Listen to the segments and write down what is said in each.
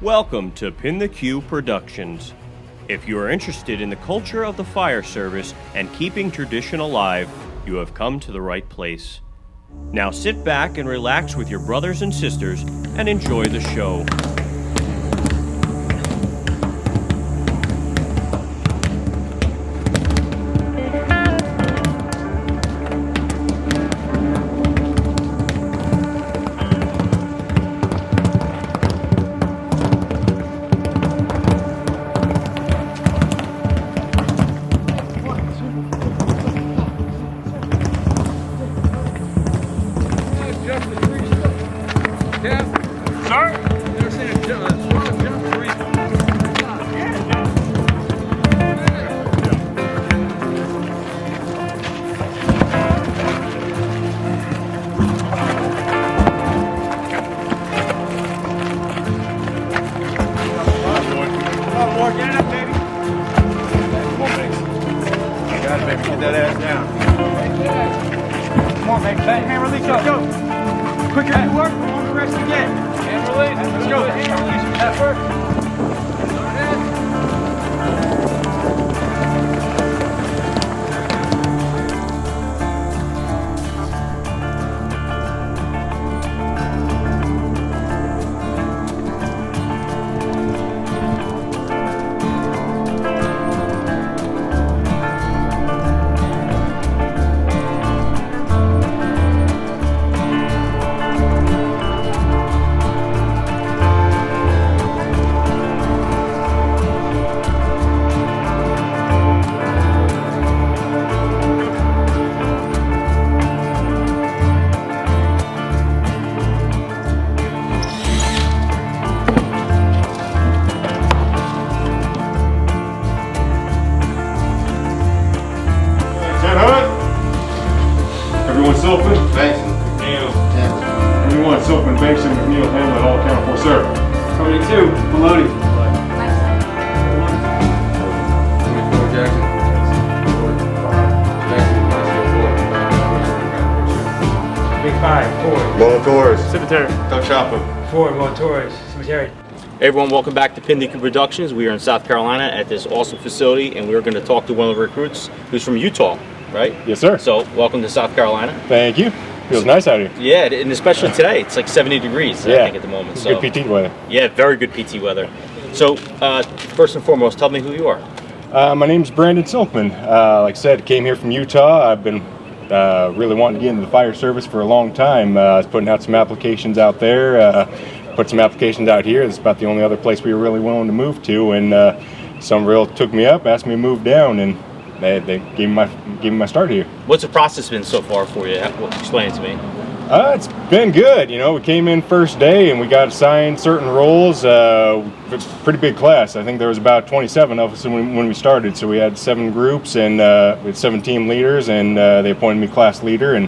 Welcome to PintheQ Productions. If you are interested in the culture of the fire service and keeping tradition alive, you have come to the right place. Now sit back and relax with your brothers and sisters and enjoy the show. Hey everyone, welcome back to PintheQ Productions. We are in South Carolina at this awesome facility, and we're going to talk to one of the recruits who's from Utah, right? Yes, sir. So, welcome to South Carolina. Thank you. Feels nice out here. Yeah, and especially today. It's like 70 degrees, I think, at the moment. So, good PT weather. Yeah, very good PT weather. So, first and foremost, tell me who you are. My name's Brandon Silkman. Like I said, came here from Utah. I've been really wanting to get into the fire service for a long time. I was putting out some applications out there. Put some applications out here. It's about the only other place we were really willing to move to, and Summerville took me up, asked me to move down, and they gave me my start here. What's the process been so far for you? Explain it to me. It's been good. You know, we came in first day and we got assigned certain roles. Pretty big class. I think there was about 27 of us when we started. So we had 7 groups and we had 7 team leaders, and they appointed me class leader. And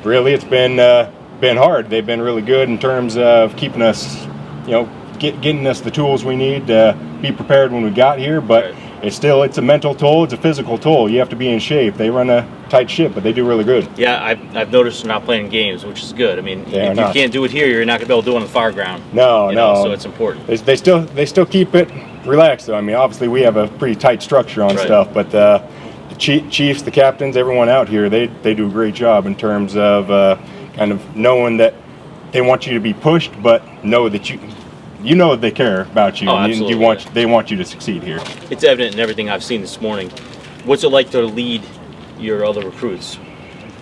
really, it's been hard. They've been really good in terms of keeping us, you know, getting us the tools we need to be prepared when we got here. But it's a mental toll. It's a physical toll. You have to be in shape. They run a tight ship, but they do really good. Yeah, I've noticed they're not playing games, which is good. I mean, if you can't do it here, you're not going to be able to do it on the fire ground. No. So it's important. They still keep it relaxed, though. I mean, obviously we have a pretty tight structure on stuff, but the chiefs, the captains, everyone out here, they do a great job in terms of kind of knowing that they want you to be pushed, but know that you know that they care about you, and they want you to succeed here. It's evident in everything I've seen this morning. What's it like to lead your other recruits?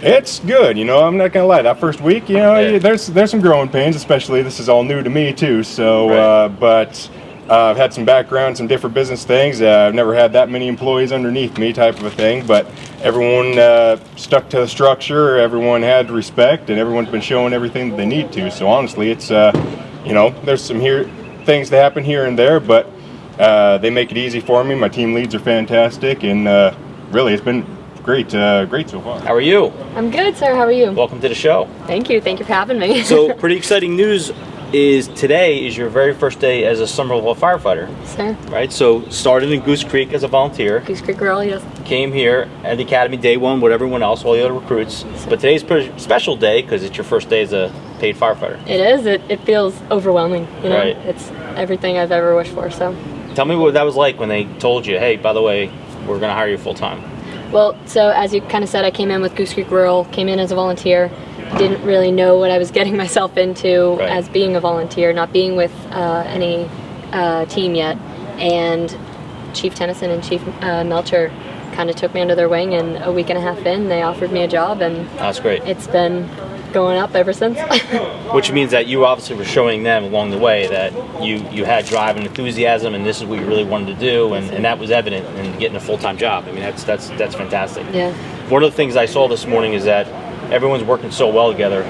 It's good, you know. I'm not gonna lie. That first week, you know, there's some growing pains. Especially this is all new to me too. So, but I've had some background, some different business things. I've never had that many employees underneath me, type of a thing. But everyone stuck to the structure. Everyone had respect, and everyone's been showing everything that they need to. So honestly, it's you know, there's some things that happen here and there, but they make it easy for me. My team leads are fantastic, and really, it's been great so far. How are you? I'm good, sir. How are you? Welcome to the show. Thank you for having me. So, pretty exciting news is today is your very first day as a Summerville firefighter. Sir. Right? So, started in Goose Creek as a volunteer. Goose Creek girl, yes. Came here at the academy day one with everyone else, all the other recruits. But today's a pretty special day because it's your first day as a paid firefighter. It is. It feels overwhelming. You know, Right. It's everything I've ever wished for. So. Tell me what that was like when they told you, hey, by the way, we're going to hire you full time. Well, so as you kind of said, I came in with Goose Creek Rural, came in as a volunteer. Didn't really know what I was getting myself into Right. as being a volunteer, not being with any team yet. And Chief Tennyson and Chief Melcher kind of took me under their wing, and a week and a half in, they offered me a job, and That's great. it's been going up ever since. Which means that you obviously were showing them along the way that you had drive and enthusiasm, and this is what you really wanted to do, and that was evident in getting a full-time job. I mean, that's fantastic. Yeah. One of the things I saw this morning is that everyone's working so well together,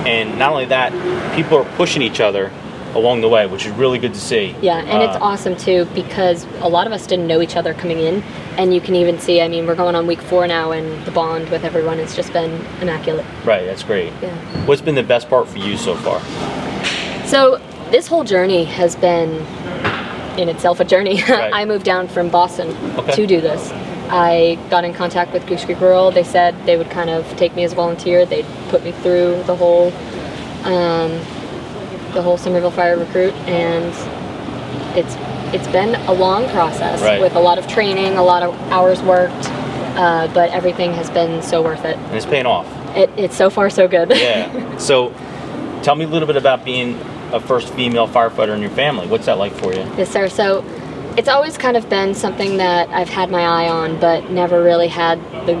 and not only that, people are pushing each other along the way, which is really good to see. Yeah, and it's awesome too, because a lot of us didn't know each other coming in, and you can even see, I mean, we're going on week 4 now, and the bond with everyone has just been immaculate. Right, that's great. Yeah. What's been the best part for you so far? So this whole journey has been in itself a journey. Right. I moved down from Boston Okay. to do this. I got in contact with Goose Creek Rural. They said they would kind of take me as a volunteer. They'd put me through the whole Summerville Fire Recruit, and it's been a long process Right. with a lot of training, a lot of hours worked, but everything has been so worth it. And it's paying off. It's so far so good. Yeah. So tell me a little bit about being a first female firefighter in your family. What's that like for you? Yes, sir. So it's always kind of been something that I've had my eye on, but never really had the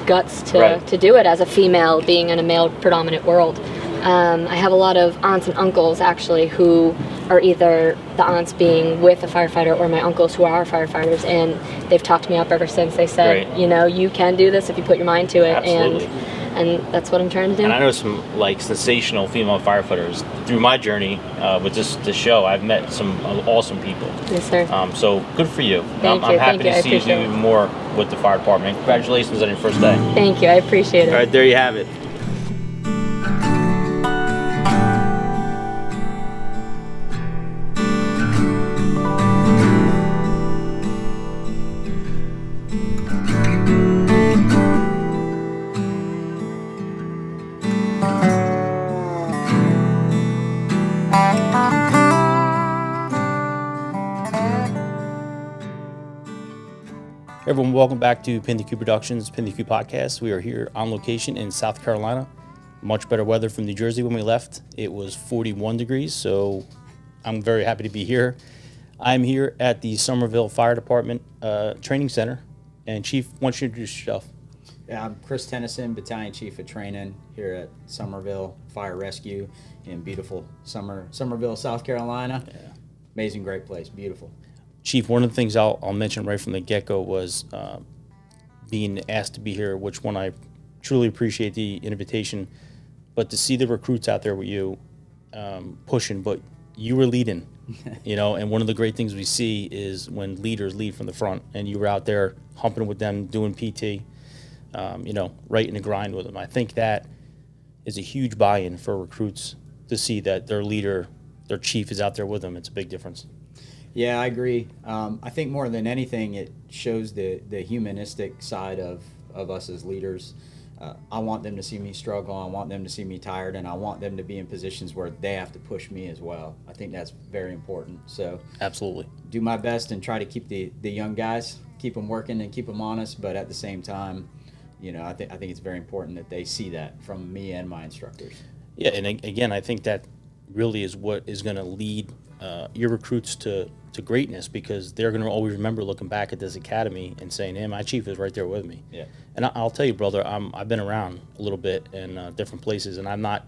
guts to do it as a female, being in a male-predominant world. I have a lot of aunts and uncles, actually, who are either the aunts being with a firefighter or my uncles who are firefighters, and they've talked me up ever since. They said, Great. you know, you can do this if you put your mind to it. Absolutely. And that's what I'm trying to do. And I know some like sensational female firefighters. Through my journey with this show, I've met some awesome people. Yes, sir. So good for you. Thank I'm you. happy Thank you. to I see you do appreciate it. even more with the fire department. Congratulations on your first day. Thank you. I appreciate it. All right, there you have it. Everyone, welcome back to PintheQ Productions, PintheQ Podcast. We are here on location in South Carolina. Much better weather from New Jersey when we left. It was 41 degrees, so I'm very happy to be here. I'm here at the Summerville Fire Department Training Center. And Chief, why don't you introduce yourself? Yeah, I'm Chris Tennyson, Battalion Chief of Training here at Summerville Fire Rescue in beautiful Summerville, South Carolina. Yeah. Amazing, great place, beautiful. Chief, one of the things I'll mention right from the get-go was being asked to be here, which one I truly appreciate the invitation, but to see the recruits out there with you pushing, but you were leading, you know, and one of the great things we see is when leaders lead from the front, and you were out there humping with them, doing PT, you know, right in the grind with them. I think that is a huge buy-in for recruits to see that their leader, their chief is out there with them. It's a big difference. Yeah, I agree. I think more than anything, it shows the humanistic side of us as leaders. I want them to see me struggle. I want them to see me tired, and I want them to be in positions where they have to push me as well. I think that's very important. So Absolutely. do my best and try to keep the young guys, keep them working and keep them honest, but at the same time, you know, I think it's very important that they see that from me and my instructors. Yeah, and again, I think that really is what is going to lead your recruits to greatness, because they're going to always remember looking back at this academy and saying, hey, my chief is right there with me. Yeah. And I'll tell you, brother, I've been around a little bit in different places, and I've not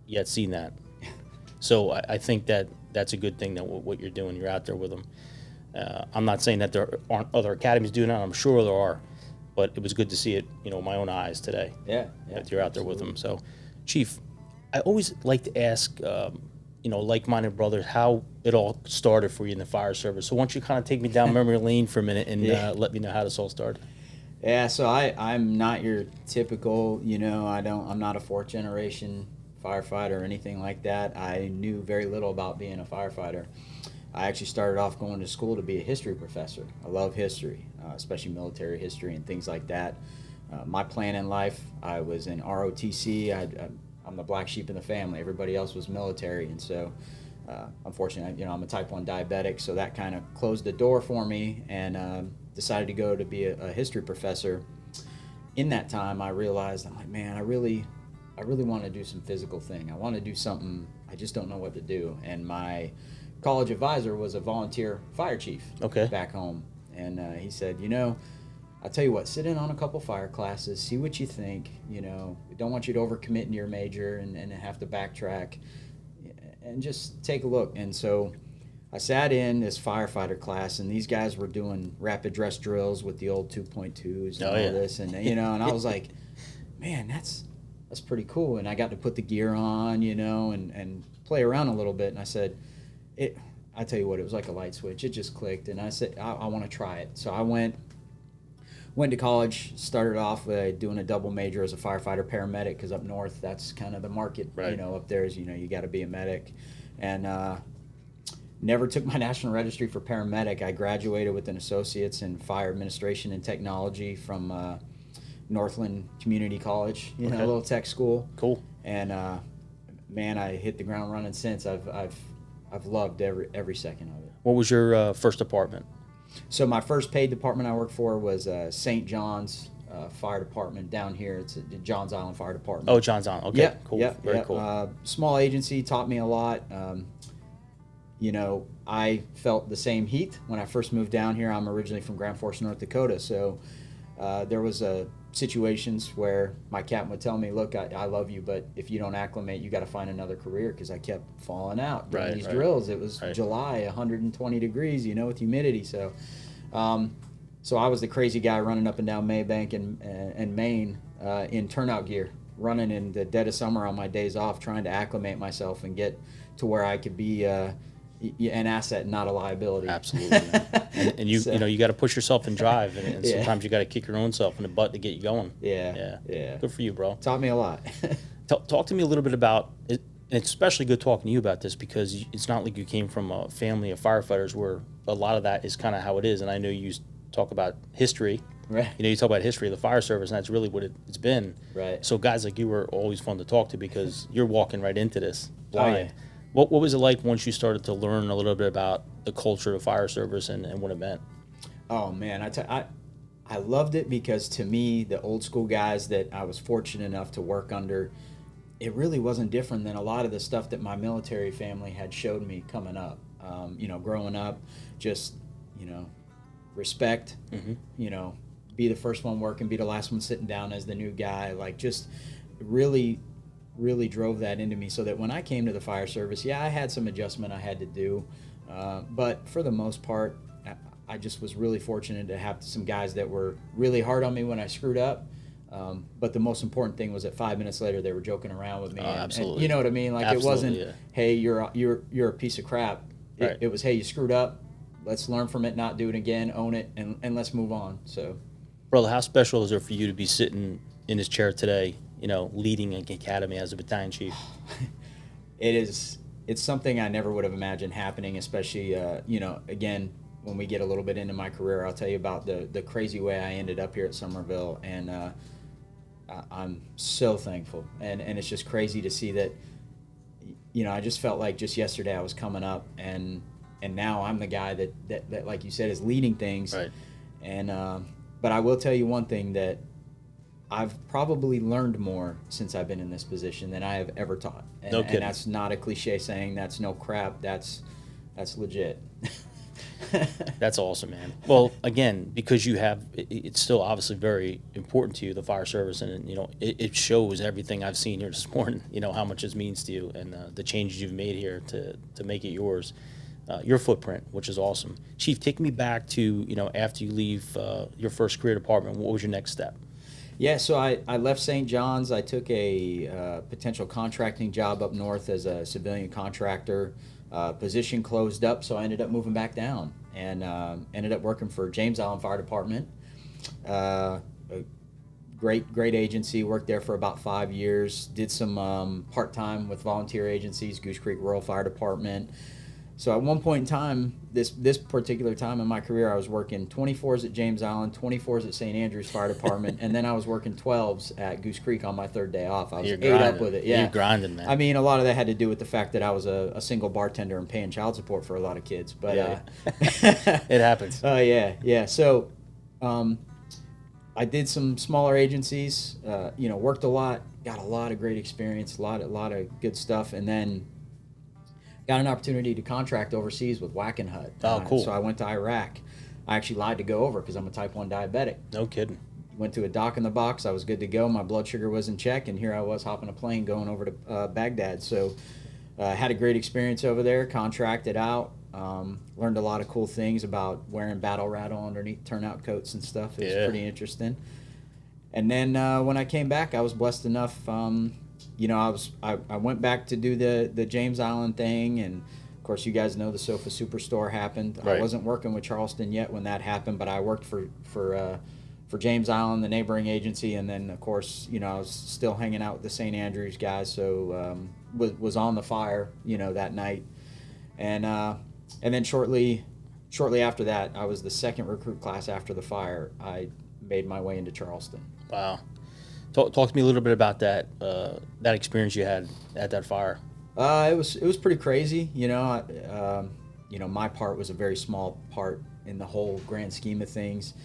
yet seen that. So I think that's a good thing, that what you're doing, you're out there with them. I'm not saying that there aren't other academies doing that. I'm sure there are. But it was good to see it, you know, with my own eyes today. Yeah. That you're out there with them. So, Chief, I always like to ask, you know, like-minded brothers, how it all started for you in the fire service. So why don't you kind of take me down memory lane for a minute and let me know how this all started. Yeah, so I'm not your typical, you know, I'm not a fourth generation firefighter or anything like that. I knew very little about being a firefighter. I actually started off going to school to be a history professor. I love history, especially military history and things like that. My plan in life, I was in ROTC. I I'm the black sheep in the family. Everybody else was military, and so unfortunately, I'm a type 1 diabetic, so that kind of closed the door for me, and decided to go to be a history professor. In that time, I realized, I'm like, man, I really want to do some physical thing. I want to do something. I just don't know what to do. And my college advisor was a volunteer fire chief back home, and he said, I'll tell you what, sit in on a couple fire classes, see what you think. We don't want you to overcommit in your major and have to backtrack, and just take a look. And so I sat in this firefighter class, and these guys were doing rapid dress drills with the old 2.2s and all this, and and I was like, man, that's pretty cool. And I got to put the gear on, and play around a little bit. And I said, I tell you what, it was like a light switch. It just clicked, and I said, I want to try it. So I went to college, started off doing a double major as a firefighter paramedic, because up north, that's kind of the market, up there is, you got to be a medic. And never took my national registry for paramedic. I graduated with an associate's in fire administration and technology from Northland Community College, a little tech school. Cool. And man, I hit the ground running since. I've loved every second of it. What was your first department? So my first paid department I worked for was St. John's Fire Department down here. It's a Johns Island Fire Department. Oh, Johns Island. Okay, cool. Very cool. Small agency, taught me a lot. I felt the same heat when I first moved down here. I'm originally from Grand Forks, North Dakota, so there was situations where my captain would tell me, look, I love you, but if you don't acclimate, you got to find another career, because I kept falling out during these drills. It was July, 120 degrees, with humidity. So so I was the crazy guy running up and down Maybank and Maine in turnout gear, running in the dead of summer on my days off, trying to acclimate myself and get to where I could be an asset, not a liability. Absolutely. and you you got to push yourself and drive, and sometimes you got to kick your own self in the butt to get you going. Yeah. Good for you, bro. Taught me a lot. Talk to me a little bit about it. And it's especially good talking to you about this, because it's not like you came from a family of firefighters where a lot of that is kind of how it is. And I know you talk about history. Right. You talk about history of the fire service, and that's really what it's been. Right. So guys like you were always fun to talk to, because you're walking right into this blind. Oh, yeah. What was it like once you started to learn a little bit about the culture of fire service and what it meant? Oh man, I loved it, because to me, the old school guys that I was fortunate enough to work under, it really wasn't different than a lot of the stuff that my military family had showed me coming up. Growing up, just respect. Mm-hmm. Be the first one working, be the last one sitting down as the new guy. Like, just really drove that into me, so that when I came to the fire service, I had some adjustment I had to do, but for the most part, I just was really fortunate to have some guys that were really hard on me when I screwed up, but the most important thing was that 5 minutes later they were joking around with me. Absolutely. And you know what I mean? Like, Absolutely, it wasn't, hey, you're a piece of crap. Right. It was, hey, you screwed up, let's learn from it, not do it again, own it, and let's move on. So, brother, how special is it for you to be sitting in this chair today, leading an academy as a battalion chief? It's something I never would have imagined happening, especially, again, when we get a little bit into my career, I'll tell you about the crazy way I ended up here at Summerville, and I'm so thankful. And it's just crazy to see that, I just felt like just yesterday I was coming up, and now I'm the guy that like you said, is leading things. Right. And, but I will tell you one thing, that I've probably learned more since I've been in this position than I have ever taught. And, No kidding. And that's not a cliche saying. That's no crap. That's legit. That's awesome, man. Well, again, because it's still obviously very important to you, the fire service, and it shows everything I've seen here this morning. How much it means to you, and the changes you've made here to make it yours. Your footprint, which is awesome. Chief, take me back to after you leave your first career department. What was your next step? Yeah, so I left St. John's. I took a potential contracting job up north as a civilian contractor. Position closed up, so I ended up moving back down, and ended up working for James Island Fire Department. A great agency. Worked there for about 5 years. Did some part-time with volunteer agencies, Goose Creek Rural Fire Department. So at one point in time, this particular time in my career, I was working 24s at James Island, 24s at St. Andrews Fire Department, and then I was working 12s at Goose Creek on my third day off. I was ate up with it. Yeah, you're grinding, man. I mean, a lot of that had to do with the fact that I was a single bartender and paying child support for a lot of kids. But it happens. Yeah. So I did some smaller agencies. Worked a lot, got a lot of great experience, a lot of good stuff, and then got an opportunity to contract overseas with Wackenhut. Oh, cool. So I went to Iraq. I actually lied to go over because I'm a type 1 diabetic. No kidding. Went to a dock in the box. I was good to go. My blood sugar was in check, and here I was hopping a plane going over to Baghdad. So had a great experience over there, contracted out, learned a lot of cool things about wearing battle rattle underneath turnout coats and stuff. It was pretty interesting. And then when I came back, I was blessed enough. I went back to do the James Island thing, and of course you guys know the Sofa Superstore happened. Right. I wasn't working with Charleston yet when that happened, but I worked for James Island, the neighboring agency, and then of course I was still hanging out with the St. Andrews guys, so was on the fire that night, and then shortly after that, I was the second recruit class after the fire. I made my way into Charleston. Wow. Talk to me a little bit about that experience you had at that fire. It was pretty crazy. My part was a very small part in the whole grand scheme of things.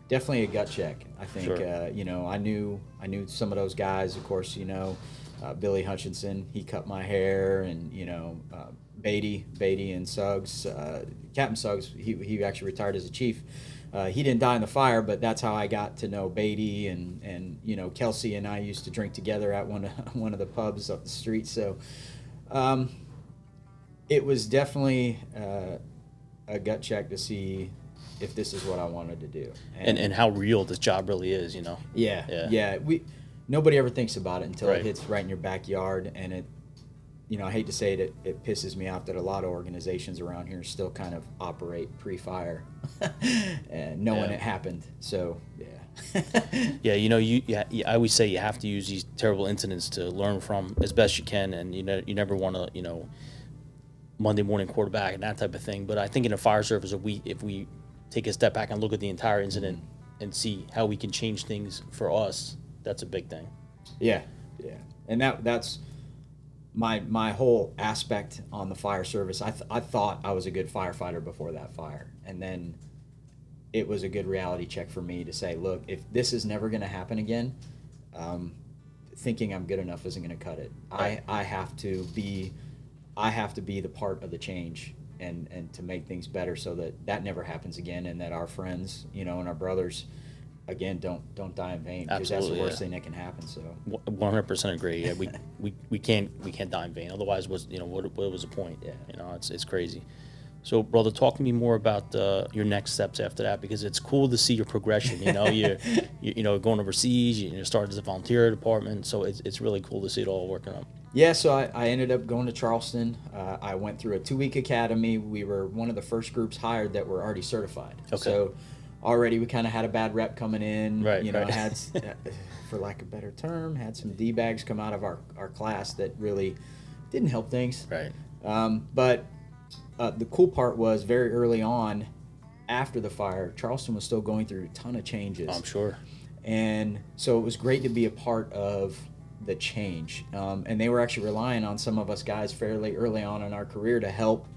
Definitely a gut check. I think. Sure. I knew some of those guys. Of course, Billy Hutchinson. He cut my hair, and Beatty and Suggs. Captain Suggs. He actually retired as a chief. He didn't die in the fire, but that's how I got to know Beatty, and Kelsey and I used to drink together at one of the pubs up the street. So it was definitely a gut check to see if this is what I wanted to do, and how real this job really is. Yeah. Nobody ever thinks about it until Right. it hits right in your backyard, and it. I hate to say it, it pisses me off that a lot of organizations around here still kind of operate pre-fire and knowing it happened. So, yeah. I always say you have to use these terrible incidents to learn from as best you can, and you never want to, Monday morning quarterback and that type of thing. But I think in a fire service, if we take a step back and look at the entire incident and see how we can change things for us, that's a big thing. Yeah. And that's my whole aspect on the fire service. I thought I was a good firefighter before that fire, and then it was a good reality check for me to say, look, if this is never going to happen again, thinking I'm good enough isn't going to cut it. Right. I have to be the part of the change and to make things better so that never happens again, and that our friends, and our brothers, again, don't die in vain, because that's the worst thing that can happen. So 100% agree. Yeah, we can't die in vain. Otherwise, what was the point? Yeah. It's crazy. So, brother, talk to me more about your next steps after that, because it's cool to see your progression. You're going overseas. You started as a volunteer department, so it's really cool to see it all working out. Yeah, so I ended up going to Charleston. I went through a 2-week academy. We were one of the first groups hired that were already certified. Okay. So already we kind of had a bad rep coming in. Right. Had, for lack of a better term, had some D-bags come out of our class that really didn't help things. Right. But the cool part was very early on, after the fire, Charleston was still going through a ton of changes. I'm sure. And so it was great to be a part of the change. And they were actually relying on some of us guys fairly early on in our career to help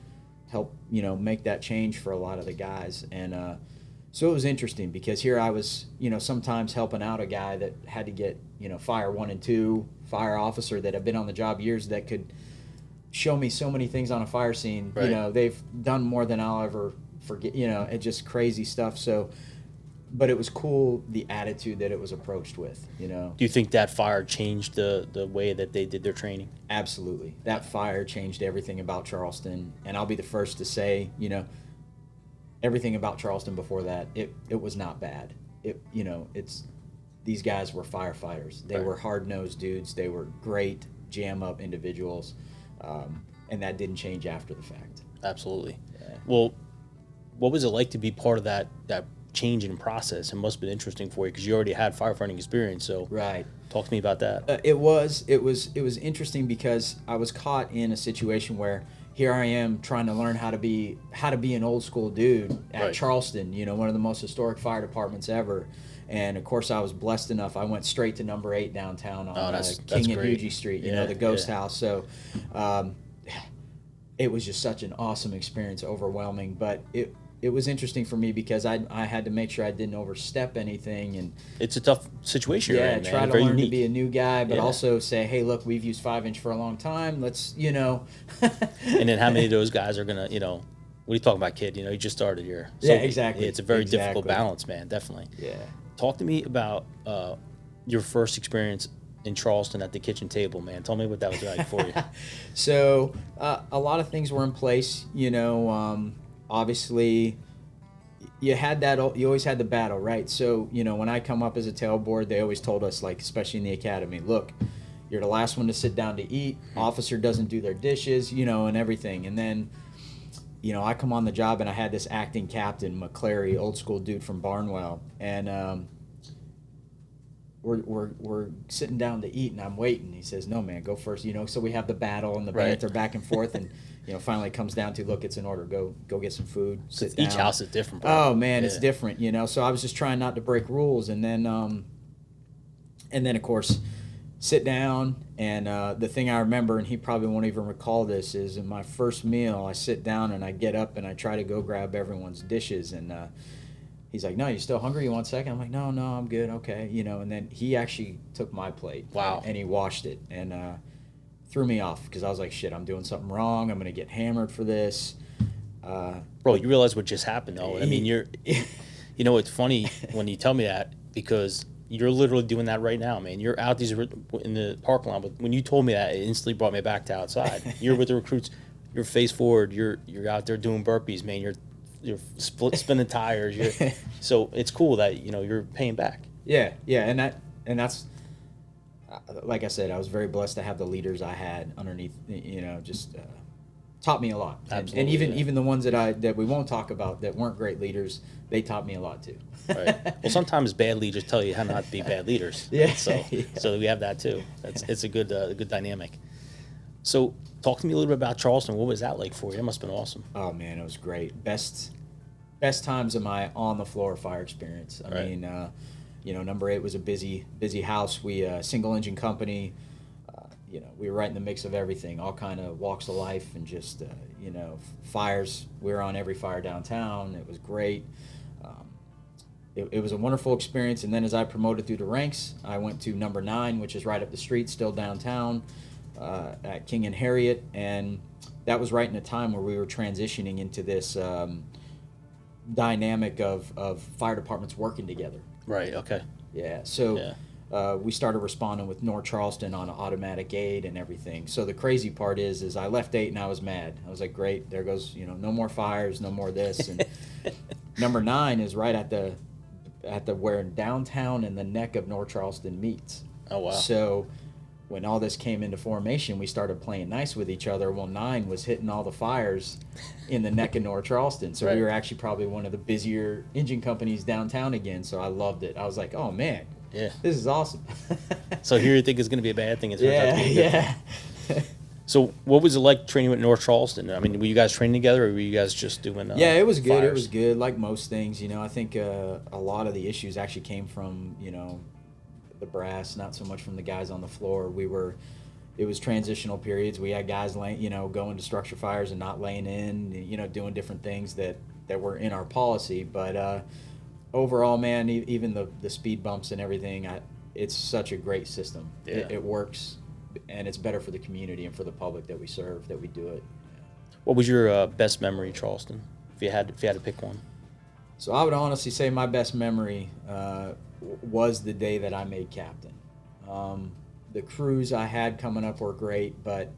make that change for a lot of the guys. And so it was interesting, because here I was, sometimes helping out a guy that had to get, fire 1 and 2, fire officer that had been on the job years, that could show me so many things on a fire scene. Right. They've done more than I'll ever forget, it's just crazy stuff. So, but it was cool, the attitude that it was approached with, Do you think that fire changed the way that they did their training? Absolutely. That fire changed everything about Charleston. And I'll be the first to say, everything about Charleston before that, it was not bad. These guys were firefighters. They were hard-nosed dudes. They were great jam-up individuals. And that didn't change after the fact. Absolutely. Yeah. Well, what was it like to be part of that change in process? It must have been interesting for you because you already had firefighting experience. So Right. talk to me about that. It was interesting because I was caught in a situation where here I am trying to learn how to be an old school dude at Right. Charleston, one of the most historic fire departments ever. And of course, I was blessed enough. I went straight to number 8 downtown on that's King and great. Hugie Street, Yeah, the ghost yeah. house. So it was just such an awesome experience, overwhelming. But it was interesting for me because I had to make sure I didn't overstep anything and It's a tough situation you're in, man. try to Very learn unique. to be a new guy, but Yeah. also say, hey, look, we've used 5-inch for a long time. Let's, And then how many of those guys are gonna, what are you talking about, kid? You just started here. Yeah, exactly. It's a very difficult Exactly. balance, man. Definitely. Yeah. Talk to me about your first experience in Charleston at the kitchen table, man. Tell me what that was like for you. So a lot of things were in place. Obviously, you always had the battle, right? So when I come up as a tailboard, they always told us, like, especially in the academy, look, you're the last one to sit down to eat. Officer doesn't do their dishes, and everything. And then I come on the job and I had this acting captain, McClary, old school dude from Barnwell, and we're sitting down to eat and I'm waiting. He says, "No, man, go first." So we have the battle and the Right. banter back and forth, and finally it comes down to, look, it's an order. Go get some food. Sit Each down. house is different, bro. Oh man, it's Yeah. different. So I was just trying not to break rules, and then of course, sit down. And the thing I remember, and he probably won't even recall this, is in my first meal, I sit down and I get up and I try to go grab everyone's dishes, and he's like, "No, you still hungry? You want a second?" I'm like, No, I'm good. Okay, And then he actually took my plate. Wow. And he washed it and threw me off because I was like, "Shit, I'm doing something wrong. I'm gonna get hammered for this." Bro, you realize what just happened, though. I mean, it's funny when you tell me that because you're literally doing that right now, man. You're out in the parking lot, but when you told me that, it instantly brought me back to outside. You're with the recruits, you're face forward, you're out there doing burpees, man. You're spinning tires. So it's cool that you're paying back. Yeah, and that's like I said, I was very blessed to have the leaders I had underneath. Just taught me a lot. Absolutely, and even yeah. even the ones that we won't talk about that weren't great leaders, they taught me a lot too. Right. Well, sometimes bad leaders tell you how not to be bad leaders. Yeah. So we have that too. It's a good dynamic. So talk to me a little bit about Charleston. What was that like for you? That must have been awesome. Oh man, it was great. Best times of my on the floor fire experience. I Right. mean, number 8 was a busy house. We single engine company. We were right in the mix of everything, all kind of walks of life, and just fires. We were on every fire downtown. It was great. It was a wonderful experience. And then as I promoted through the ranks, I went to number 9, which is right up the street, still downtown, at King and Harriet, and that was right in a time where we were transitioning into this dynamic of fire departments working together. Right. Okay. Yeah. So Yeah. we started responding with North Charleston on automatic aid and everything. So the crazy part is I left 8 and I was mad. I was like, great, there goes, no more fires, no more this. And number 9 is right at the where downtown and the neck of North Charleston meets. Oh wow. So when all this came into formation, we started playing nice with each other. Well, 9 was hitting all the fires in the neck of North Charleston. So Right. we were actually probably one of the busier engine companies downtown again. So I loved it. I was like, oh man, Yeah. this is awesome. So here you think it's going to be a bad thing. It turns out to be a good thing. yeah. So what was it like training with North Charleston? I mean, were you guys training together, or were you guys just doing? Yeah, it was good. It fires? was good. Like most things, I think a lot of the issues actually came from, the brass, not so much from the guys on the floor. It was transitional periods. We had guys going to structure fires and not laying in, doing different things that were in our policy. But overall, man, even the speed bumps and everything, it's such a great system. Yeah. It works, and it's better for the community and for the public that we serve, that we do it. What was your best memory, Charleston? If you had to pick one. So I would honestly say my best memory was the day that I made captain. The crews I had coming up were great, but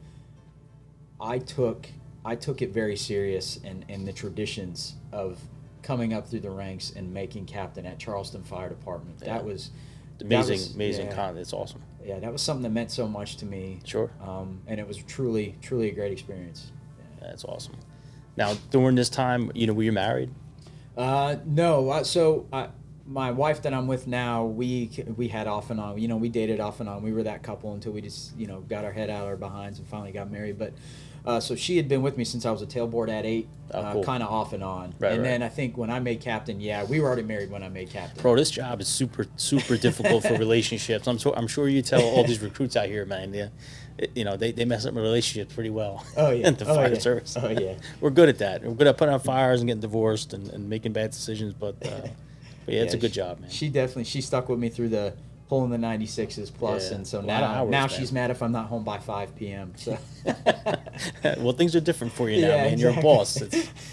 I took it very serious, and the traditions of coming up through the ranks and making captain at Charleston Fire Department. Yeah. That was Amazing yeah. content. It's awesome. Yeah, that was something that meant so much to me. Sure. And it was truly a great experience. That's awesome. Now, during this time, were you married? No. My wife that I'm with now, we had off and on. We dated off and on. We were that couple until we just got our head out of our behinds and finally got married. But so she had been with me since I was a tailboard at 8, Cool. kind of off and on. Right, and right. then I think when I made captain, we were already married when I made captain. Bro, this job is super difficult for relationships. I'm sure you tell all these recruits out here, man. They mess up relationships pretty well. Oh yeah, in the fire service. Oh yeah. We're good at that. We're good at putting out fires and getting divorced and making bad decisions. But yeah, it's a good job, man. She stuck with me through the pulling the 96s plus, Yeah, and so a lot of hours, now man. she's mad if I'm not home by 5 p.m. So Well, things are different for you now, Yeah, man. You're a exactly. boss.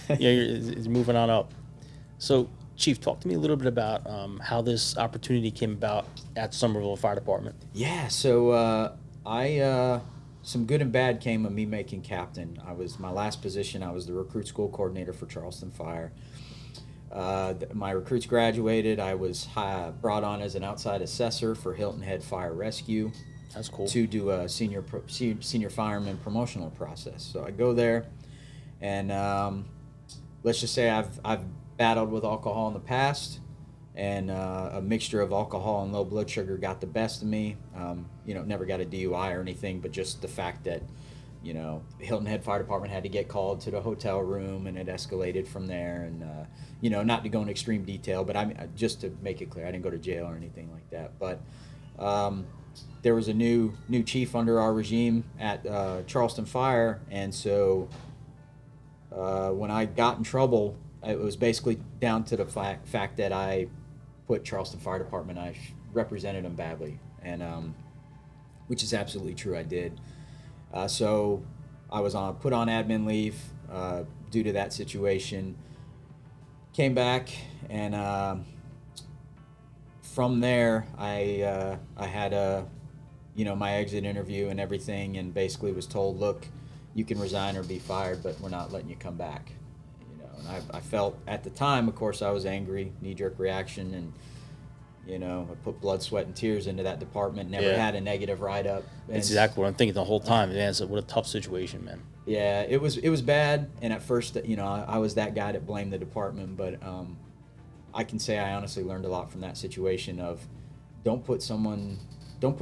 It's moving on up. So, Chief, talk to me a little bit about how this opportunity came about at Summerville Fire Department. yeah, so I some good and bad came of me making captain. My last position. I was the recruit school coordinator for Charleston Fire. My recruits graduated. I was brought on as an outside assessor for Hilton Head Fire Rescue That's cool. to do a senior fireman promotional process. So I go there, and let's just say I've battled with alcohol in the past, and a mixture of alcohol and low blood sugar got the best of me. Never got a DUI or anything, but just the fact that Hilton Head Fire Department had to get called to the hotel room, and it escalated from there. And not to go into extreme detail, but just to make it clear, I didn't go to jail or anything like that. But there was a new chief under our regime at Charleston Fire, and so when I got in trouble, it was basically down to the fact that I put Charleston Fire Department, I represented them badly, and which is absolutely true. I did. So I was put on admin leave due to that situation. Came back, and from there I had my exit interview and everything, and basically was told, look, you can resign or be fired, but we're not letting you come back. And I felt at the time, of course, I was angry, knee-jerk reaction, and I put blood, sweat, and tears into that department. Never had a negative write-up. That's exactly what I'm thinking the whole time. Man, what a tough situation, man. Yeah, it was bad, and at first, I was that guy that blamed the department, but I can say I honestly learned a lot from that situation of don't put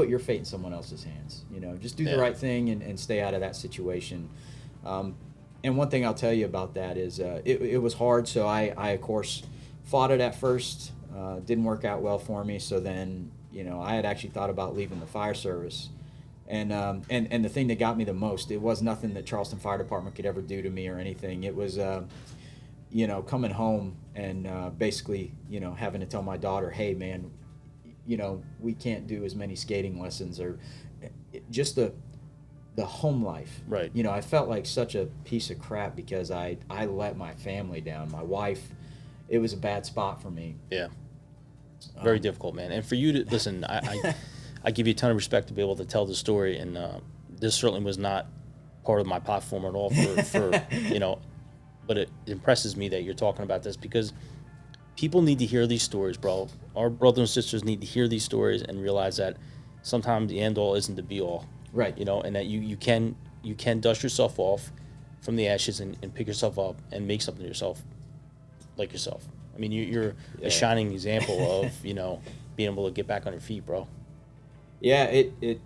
your fate in someone else's hands. Just do the right thing and stay out of that situation. And one thing I'll tell you about that is it was hard, so I of course fought it at first. Didn't work out well for me, so then I had actually thought about leaving the fire service. And the thing that got me the most, it was nothing that Charleston Fire Department could ever do to me or anything. It was, coming home and basically, having to tell my daughter, hey, man, we can't do as many skating lessons, or just the home life. Right. I felt like such a piece of crap because I let my family down. My wife, it was a bad spot for me. Yeah. Very difficult, man. And for you to listen, I give you a ton of respect to be able to tell the story, and this certainly was not part of my platform at all for but it impresses me that you're talking about this because people need to hear these stories, bro. Our brothers and sisters need to hear these stories and realize that sometimes the end all isn't the be all. Right. And that you can dust yourself off from the ashes and pick yourself up and make something of yourself like yourself. I mean, you're a shining example of, being able to get back on your feet, bro. Yeah, it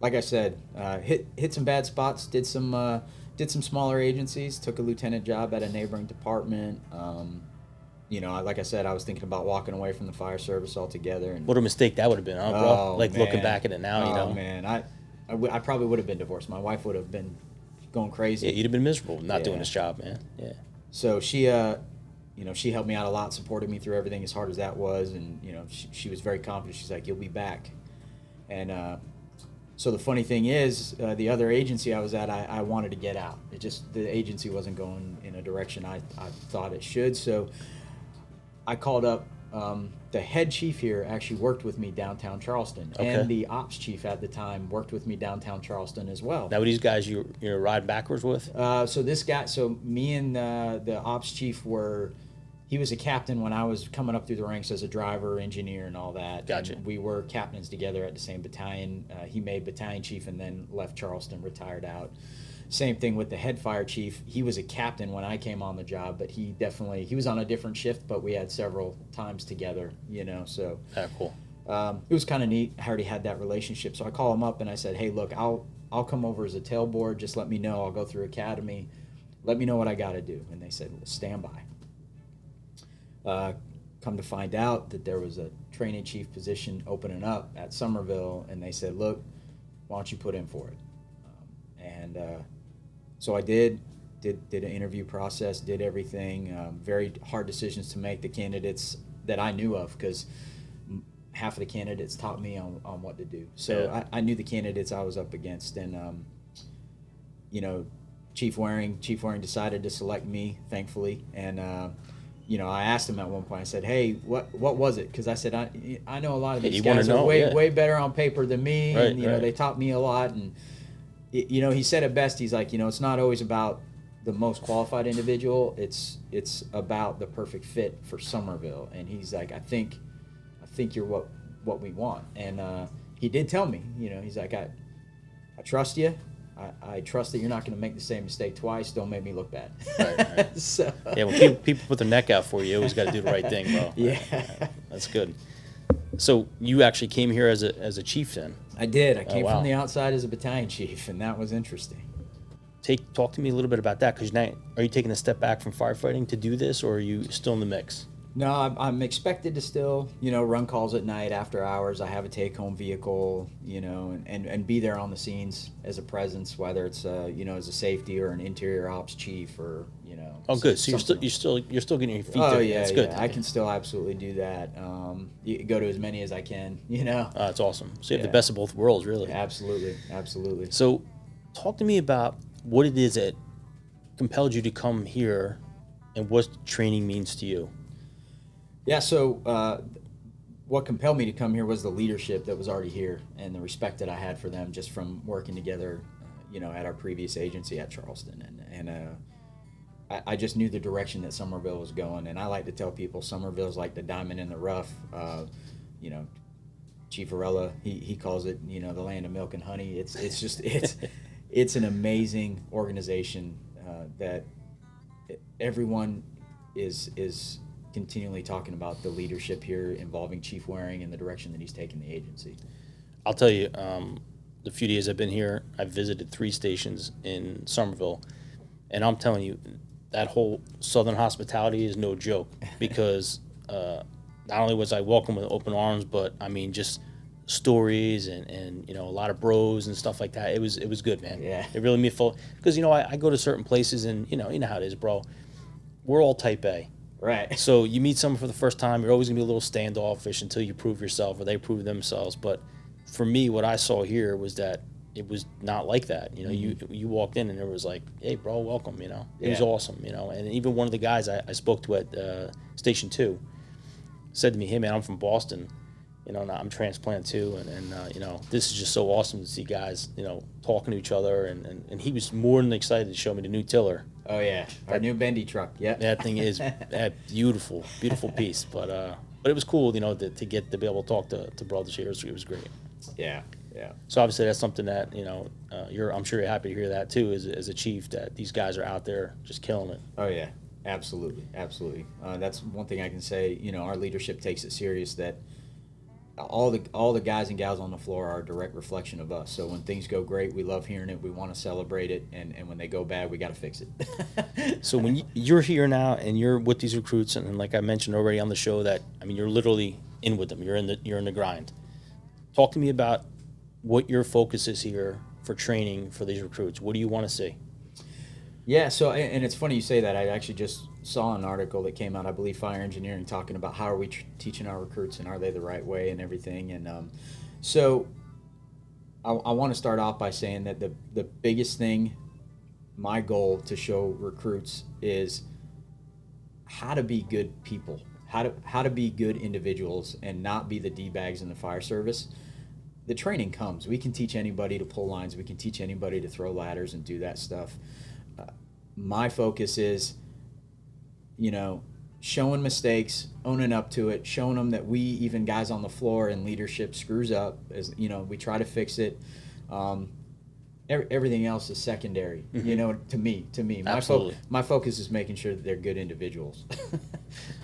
like I said, hit some bad spots, did some smaller agencies, took a lieutenant job at a neighboring department. Like I said, I was thinking about walking away from the fire service altogether. And What a mistake that would have been, huh, bro? Looking back at it now, Oh, man, I probably would have been divorced. My wife would have been going crazy. Yeah, you'd have been miserable not doing this job, man. Yeah. So she helped me out a lot, supported me through everything as hard as that was, and she was very confident. She's like, "You'll be back." And so the funny thing is, the other agency I was at, I wanted to get out. The agency wasn't going in a direction I thought it should. So I called up the head chief here. Actually worked with me downtown Charleston, and the ops chief at the time worked with me downtown Charleston as well. Now, were these guys you ride backwards with? So me and the ops chief he was a captain when I was coming up through the ranks as a driver, engineer, and all that. Gotcha. And we were captains together at the same battalion. He made battalion chief and then left Charleston, retired out. Same thing with the head fire chief. He was a captain when I came on the job, but he was on a different shift, but we had several times together, so. Yeah, cool. It was kind of neat. I already had that relationship. So I call him up and I said, hey, look, I'll come over as a tailboard. Just let me know. I'll go through academy. Let me know what I got to do. And they said, well, stand by. Come to find out that there was a training chief position opening up at Summerville, and they said, look, why don't you put in for it? So I did an interview process, did everything. Very hard decisions to make. The candidates that I knew of, because half of the candidates taught me on what to do. So Yeah. I knew the candidates I was up against, and Chief Waring decided to select me, thankfully, and I asked him at one point. I said, "Hey, what was it?" Because I said, I know a lot of these guys are way better on paper than me, right, and right. they taught me a lot. And he said it best. He's like, it's not always about the most qualified individual. It's about the perfect fit for Summerville. And he's like, I think you're what we want. And he did tell me, he's like, I trust you. I trust that you're not going to make the same mistake twice. Don't make me look bad. Right. So. Yeah, when people put their neck out for you, you always got to do the right thing, bro. Yeah. That's good. So you actually came here as a chief then? I did. I came wow. from the outside as a battalion chief, and that was interesting. Talk to me a little bit about that, because now, are you taking a step back from firefighting to do this, or are you still in the mix? No, I'm expected to still, run calls at night after hours. I have a take-home vehicle, and be there on the scenes as a presence, whether it's, as a safety or an interior ops chief or, Oh, good. So you're still getting your feet there. Oh, yeah, That's good. Yeah. I can still absolutely do that. You go to as many as I can, That's awesome. So you have Yeah. the best of both worlds, really. Absolutely, absolutely. So talk to me about what it is that compelled you to come here and what training means to you. Yeah, so what compelled me to come here was the leadership that was already here and the respect that I had for them just from working together, at our previous agency at Charleston. And I just knew the direction that Summerville was going. And I like to tell people Summerville's like the diamond in the rough. Chief Varela, he calls it, the land of milk and honey. It's an amazing organization that everyone is continually talking about the leadership here involving Chief Waring and the direction that he's taking the agency. I'll tell you, the few days I've been here, I've visited 3 stations in Summerville, and I'm telling you, that whole Southern hospitality is no joke, because not only was I welcomed with open arms, but I mean, just stories and a lot of bros and stuff like that. It was good, man. Yeah. It really made me feel, because I go to certain places and you know how it is, bro. We're all type A. Right. So you meet someone for the first time, you're always gonna be a little standoffish until you prove yourself or they prove themselves. But for me, what I saw here was that it was not like that. You walked in and there was like, hey, bro, welcome. It was Yeah. awesome. And even one of the guys I spoke to at Station 2 said to me, hey, man, I'm from Boston. And I'm transplant too, and this is just so awesome to see guys, talking to each other, and he was more than excited to show me the new tiller. Oh yeah, our new bendy truck. Yeah. That thing is a beautiful piece, but it was cool, to get to be able to talk to brothers here. It was great. Yeah. Yeah. So obviously that's something that I'm sure you're happy to hear that too, as a chief, that these guys are out there just killing it. Oh yeah, absolutely. That's one thing I can say. Our leadership takes it serious. That all the guys and gals on the floor are a direct reflection of us. So when things go great, we love hearing it. We want to celebrate it, and when they go bad, we got to fix it. So when you're here now and you're with these recruits, and like I mentioned already on the show, that you're literally in with them. You're in the grind. Talk to me about what your focus is here for training for these recruits. What do you want to see? Yeah, so, and it's funny you say that. I actually just saw an article that came out, I believe, Fire Engineering, talking about how are we teaching our recruits and are they the right way and everything. And so I want to start off by saying that the biggest thing, my goal to show recruits, is how to be good people, how to be good individuals and not be the D-bags in the fire service. The training comes. We can teach anybody to pull lines. We can teach anybody to throw ladders and do that stuff. My focus is, showing mistakes, owning up to it, showing them that we, even guys on the floor and leadership, screws up. As we try to fix it. everything else is secondary. You know, to me, Absolutely. my focus is making sure that they're good individuals.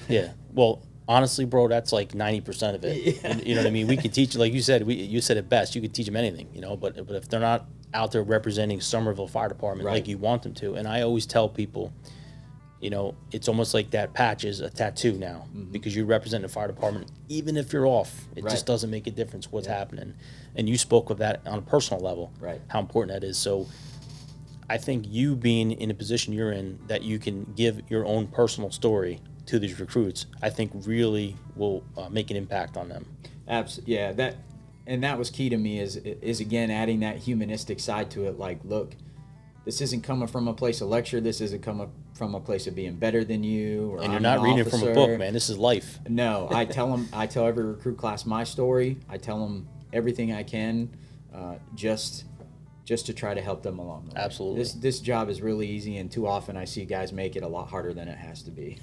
Yeah. Well, honestly, bro, that's like 90% of it. Yeah. You know what I mean? We could teach, like you said, you said it best. You could teach them anything, you know, but if they're not out there representing Summerville Fire Department Right. like you want them to, and I always tell people, you know, it's almost like that patch is a tattoo now because you represent the fire department. Even if you're off, it Right. just doesn't make a difference what's happening. And you spoke of that on a personal level, Right. how important that is. So I think you being in a position you're in that you can give your own personal story to these recruits, I think really will make an impact on them. Yeah, that was key to me is again adding that humanistic side to it. Like, look, this isn't coming from a place of lecture. This isn't coming from a place of being better than you. Or And you're I'm not an reading it from a officer. book, man. This is life. No, I tell every recruit class my story. I tell them everything I can, just to try to help them along the way. Absolutely. This job is really easy, and too often I see guys make it a lot harder than it has to be.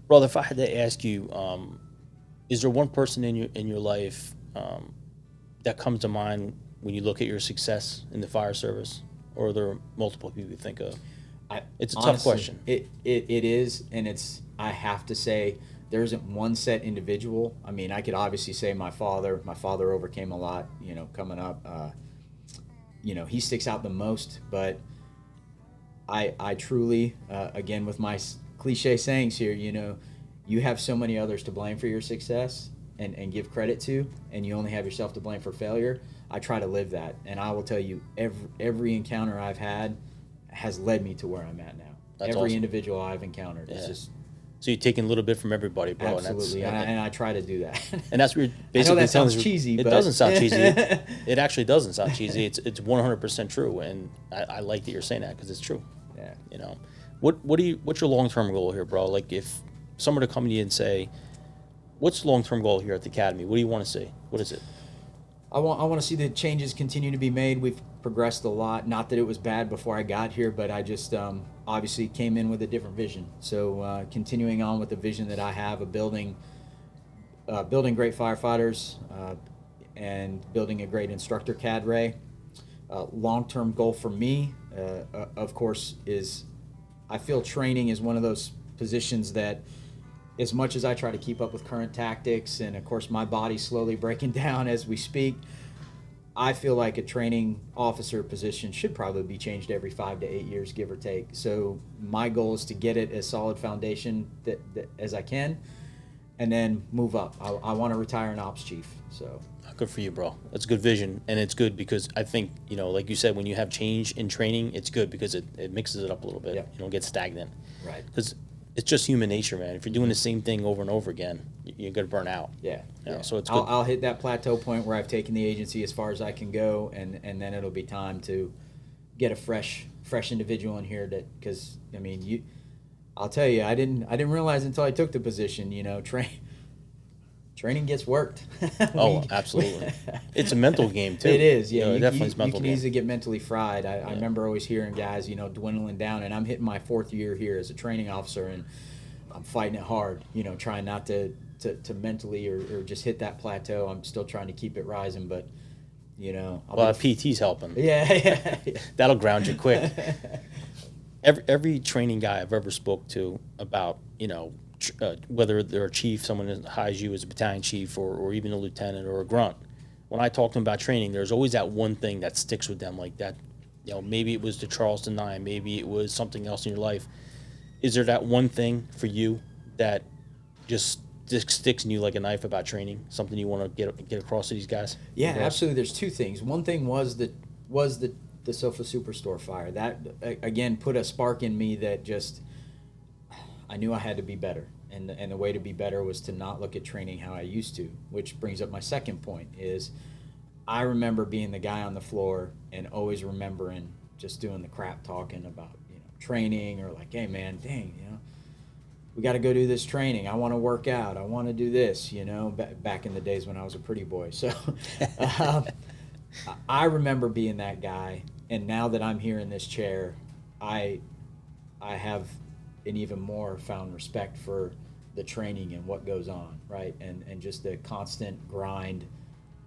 Brother, if I had to ask you, is there one person in your life that comes to mind when you look at your success in the fire service, or are there multiple people you think of? It's a tough question. It is, and I have to say there isn't one set individual. I mean, I could obviously say my father. My father overcame a lot, you know, coming up. You know, he sticks out the most, but I truly, again, with my cliche sayings here, you know, you have so many others to blame for your success and give credit to, and you only have yourself to blame for failure. I try to live that, and I will tell you, every encounter I've had has led me to where I'm at now. That's every awesome. individual I've encountered. It's Yeah. just So you're taking a little bit from everybody, bro. absolutely, And I try to do that. and that's what you're I know basically that sounds telling us. cheesy, It but doesn't sound cheesy. It actually doesn't sound cheesy. It's 100% true, and I like that you're saying that because it's true. Yeah. You know, what's your long-term goal here, bro? Like if someone were to come to you and say, "What's the long-term goal here at the academy? What do you want to see? What is it?" I want to see the changes continue to be made. We've progressed a lot. Not that it was bad before I got here, but I just obviously came in with a different vision. So continuing on with the vision that I have of building great firefighters and building a great instructor cadre. Long-term goal for me, of course, is I feel training is one of those positions that, as much as I try to keep up with current tactics, and of course my body's slowly breaking down as we speak, I feel like a training officer position should probably be changed every 5 to 8 years, give or take. So my goal is to get it as solid foundation that as I can, and then move up. I want to retire an ops chief. So Good for you, bro. That's a good vision, and it's good because I think, you know, like you said, when you have change in training, it's good because it mixes it up a little bit. Yeah. You don't get stagnant. right. Because it's just human nature, man. If you're doing the same thing over and over again, you're gonna burn out. Yeah. You know, yeah. so it's good. I'll hit that plateau point where I've taken the agency as far as I can go, and then it'll be time to get a fresh individual in here because I mean I'll tell you, I didn't realize until I took the position, you know, training gets worked. Oh, absolutely. It's a mental game too. It is, yeah. You know, it definitely is a you mental can game. easily get mentally fried. I remember always hearing guys, you know, dwindling down, and I'm hitting my 4th year here as a training officer, and I'm fighting it hard, you know, trying not to mentally or just hit that plateau. I'm still trying to keep it rising, but, you know. Well, PT's helping. Yeah. That'll ground you quick. Every training guy I've ever spoke to about, you know, whether they're a chief, someone that hires you as a battalion chief, or even a lieutenant or a grunt, when I talk to them about training, there's always that one thing that sticks with them, like that, you know, maybe it was the Charleston 9, maybe it was something else in your life. Is there that one thing for you that just sticks in you like a knife about training, something you want to get across to these guys? Yeah, absolutely. There's 2 things. One thing was the Sofa Superstore fire. That, again, put a spark in me that just, I knew I had to be better. And the way to be better was to not look at training how I used to, which brings up my second point is I remember being the guy on the floor and always remembering just doing the crap talking about, you know, training, or like, hey man, dang, you know, we got to go do this training. I want to work out. I want to do this, you know, back in the days when I was a pretty boy. So I remember being that guy. And now that I'm here in this chair, I have an even more found respect for the training and what goes on, right? And just the constant grind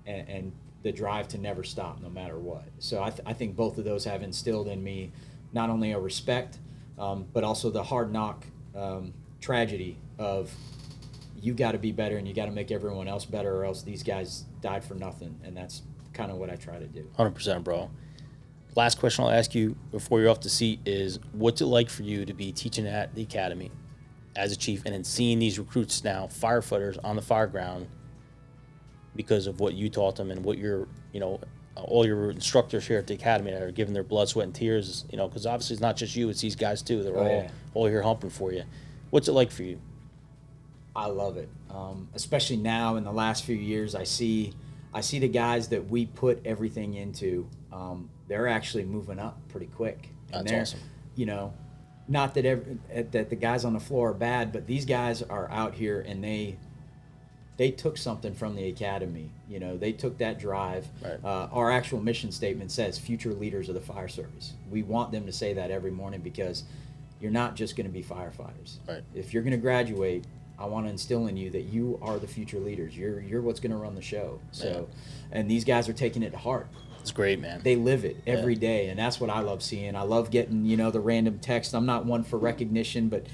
and the drive to never stop, no matter what. So I think both of those have instilled in me not only a respect, but also the hard knock tragedy of you got to be better and you got to make everyone else better, or else these guys died for nothing. And that's kind of what I try to do. 100%, bro. Last question I'll ask you before you're off the seat is, what's it like for you to be teaching at the academy as a chief and then seeing these recruits now, firefighters on the fire ground, because of what you taught them and what your, all your instructors here at the academy that are giving their blood, sweat, and tears, because obviously it's not just you, it's these guys too. They're all here humping for you. What's it like for you? I love it. Especially now in the last few years, I see the guys that we put everything into, they're actually moving up pretty quick. And That's awesome. Not that that the guys on the floor are bad, but these guys are out here and they took something from the academy. They took that drive. Right. Our actual mission statement says future leaders of the fire service. We want them to say that every morning, because you're not just going to be firefighters. Right. If you're going to graduate, I want to instill in you that you are the future leaders. You're what's going to run the show. So, and these guys are taking it to heart. It's great, man. They live it every day, and that's what I love seeing. I love getting, the random text. I'm not one for recognition, but,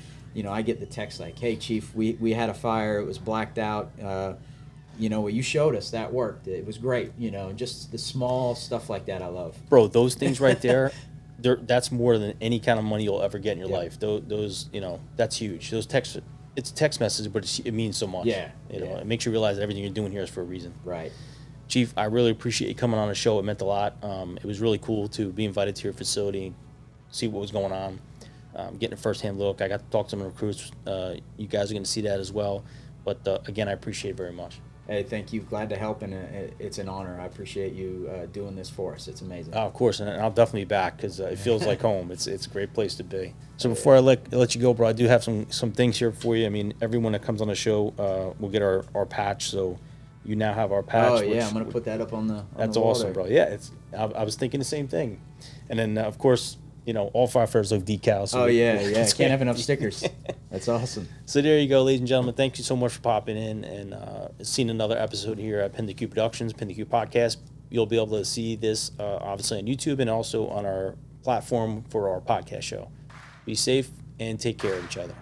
I get the text like, hey, Chief, we had a fire. It was blacked out. What you showed us, that worked. It was great, just the small stuff like that I love. Bro, those things right there, that's more than any kind of money you'll ever get in your life. Those, that's huge. Those texts, it's a text message, but it means so much. Yeah. It makes you realize that everything you're doing here is for a reason. Right. Chief, I really appreciate you coming on the show. It meant a lot. It was really cool to be invited to your facility, see what was going on, getting a firsthand look. I got to talk to some recruits. You guys are going to see that as well. But again, I appreciate it very much. Hey, thank you. Glad to help, and it's an honor. I appreciate you doing this for us. It's amazing. Of course, and I'll definitely be back, because it feels like home. It's a great place to be. So before I let you go, bro, I do have some things here for you. I mean, everyone that comes on the show will get our patch. So you now have our patch. Oh yeah, I'm gonna put that up on the. That's wall awesome, there. bro. Yeah, I was thinking the same thing. And then of course, all firefighters love decals. So Can't have enough stickers. That's awesome. So there you go, ladies and gentlemen. Thank you so much for popping in and seeing another episode here at PintheQ Productions, PintheQ Podcast. You'll be able to see this obviously on YouTube and also on our platform for our podcast show. Be safe and take care of each other.